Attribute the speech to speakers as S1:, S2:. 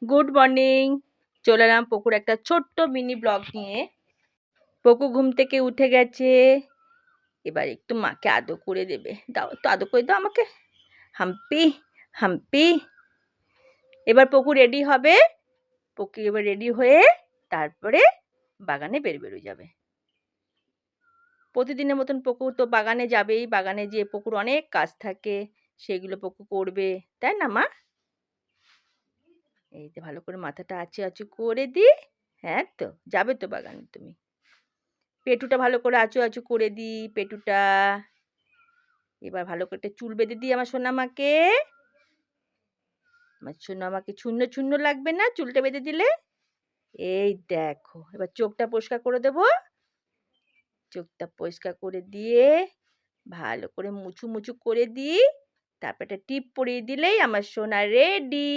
S1: Good morning. চলে এলাম পকুর একটা ছোট্ট মিনি ব্লগ নিয়ে। পকু ঘুম থেকে উঠে গেছে, এবার একটু মাকে আদর করে দেবে। দাও, একটু আদর করে দাও আমাকে। হাম্পি হাম্পি। এবার পকু রেডি হবে। পকু এবার রেডি হয়ে তারপরে বাগানে বেরিয়ে যাবে। প্রতিদিনের মতন পকু তো বাগানে যাবেই। বাগানে যেয়ে পকুর অনেক কাজ থাকে, সেগুলো পকু করবে, তাই না মা? এই যে ভালো করে মাথাটা আঁচু আঁচু করে দিই। হ্যাঁ, তো যাবে তো বাগানে তুমি। পেটুটা ভালো করে আঁচু আঁচু করে দিই পেটুটা। এবার ভালো করে একটা চুল বেঁধে দিই আমার সোনামাকে। আমার সোনামাকে চূর্ণ চূর্ণ লাগবে না চুলটা বেঁধে দিলে? এই দেখো, এবার চোখটা পরিষ্কার করে দেবো। চোখটা পরিষ্কার করে দিয়ে ভালো করে মুছু মুছু করে দিই। তারপর একটা টিপ পরিয়ে দিলেই আমার সোনা রেডি।